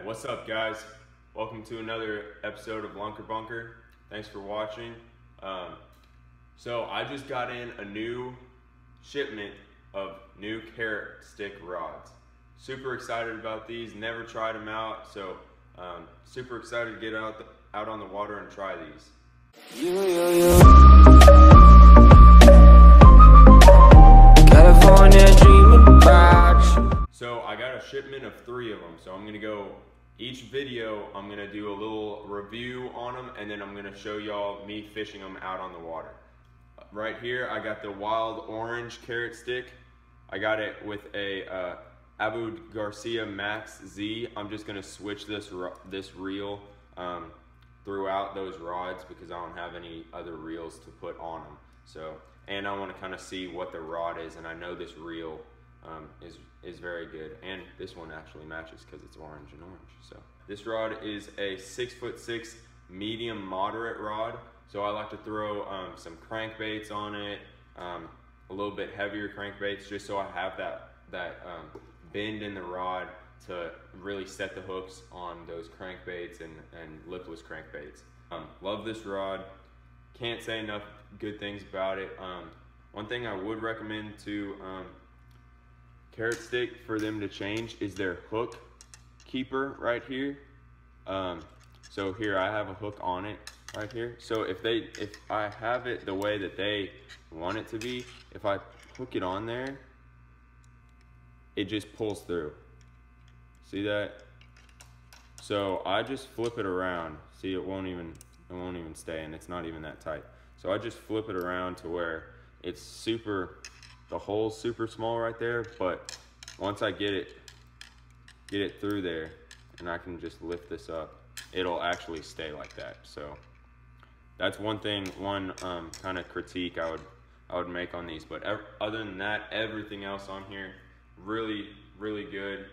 What's up, guys? Welcome to another episode of Lunker Bunker. Thanks for watching. So I just got in a new shipment of new Carrot Stix rods. Super excited about these. Never tried them out, so super excited to get out on the water and try these. California dreaming about. So I got a shipment of 3 of them. So I'm gonna go. Each video, I'm gonna do a little review on them, and then I'm gonna show y'all me fishing them out on the water. Right here, I got the Wild Orange Carrot Stick. I got it with a Abu Garcia Max Z. I'm just gonna switch this reel throughout those rods because I don't have any other reels to put on them. So, and I want to kind of see what the rod is, and I know this reel is very good, and this one actually matches because it's orange and orange. So this rod is a 6'6" medium moderate rod. So I like to throw some crankbaits on it, a little bit heavier crankbaits, just so I have that bend in the rod to really set the hooks on those crankbaits and lipless crankbaits. Love this rod. Can't say enough good things about it. One thing I would recommend to Carrot Stix for them to change is their hook keeper right here. So here I have a hook on it right here. So if I have it the way that they want it to be, if I hook it on there, it just pulls through. See that? So I just flip it around. See, it won't even stay, and it's not even that tight. So I just flip it around to where it's the hole's super small right there, but once I get it through there and I can just lift this up, it'll actually stay like that. So that's one kind of critique I would make on these. But other than that, everything else on here, really good.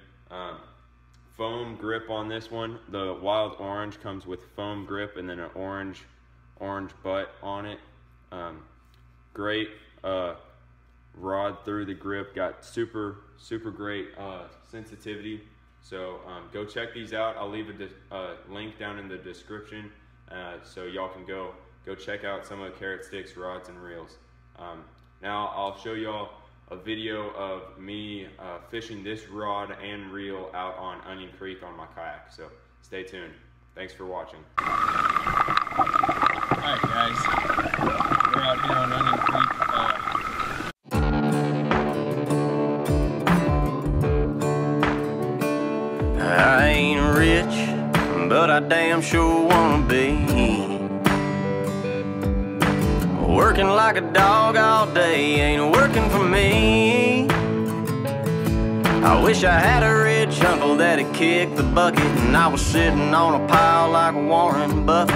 Foam grip on this one. The Wild Orange comes with foam grip and then an orange butt on it. Great rod through the grip, got super great sensitivity. So go check these out. I'll leave a link down in the description so y'all can go check out some of the Carrot Stix rods and reels. Now I'll show y'all a video of me fishing this rod and reel out on Onion Creek on my kayak. So stay tuned. Thanks for watching. Alright guys, we're out here on Onion Creek. I ain't rich, but I damn sure wanna be. Working like a dog all day ain't working for me. I wish I had a rich uncle that'd kick the bucket and I was sitting on a pile like Warren Buffett.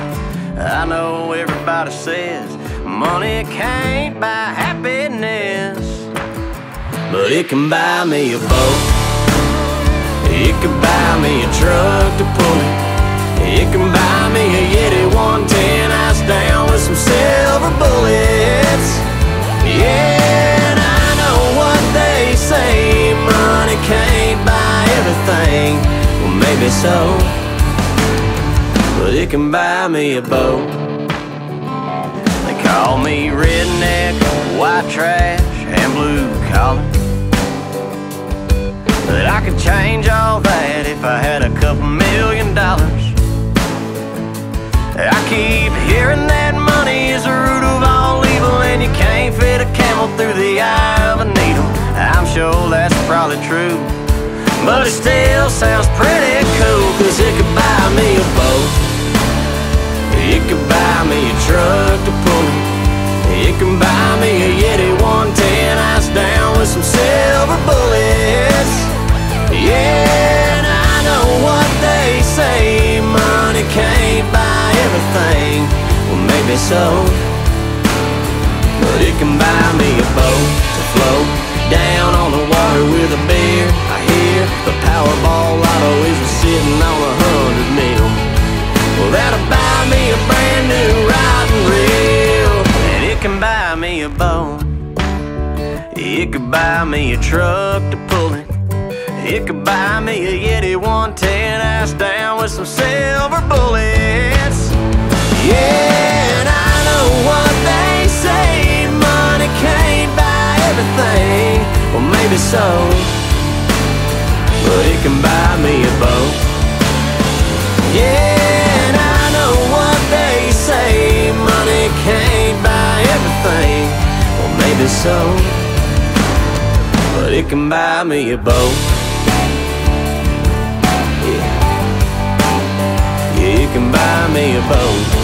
I know everybody says money can't buy happiness, but it can buy me a boat. It can buy me a truck to pull it. It can buy me a Yeti 110 ice down with some silver bullets. Yeah, and I know what they say, money can't buy everything. Well, maybe so, but it can buy me a boat. They call me redneck, white trash, and blue collar, but I could change all that if I had a couple $1 million. I keep hearing that money is the root of all evil, and you can't fit a camel through the eye of a needle. I'm sure that's probably true, but it still sounds pretty cool, cause it could buy me a boat. It could buy me a truck to pull it. It can buy me a Yeti 110 ice down with some silver bullets. Yeah, and I know what they say, money can't buy everything. Well, maybe so, but it can buy me a boat to float down on the water with a beer. I hear the Powerball lotto is sitting on 100 mil. Well, that'll buy me a brand new rod and reel, and it can buy me a boat. It could buy me a truck to pull it. It could buy me a Yeti 110 ice down with some silver bullets. Yeah, and I know what they say, money can't buy everything. Well, maybe so, but it can buy me a boat. Yeah, and I know what they say, money can't buy everything. Well, maybe so, but it can buy me a boat. Yeah, it can buy me a boat.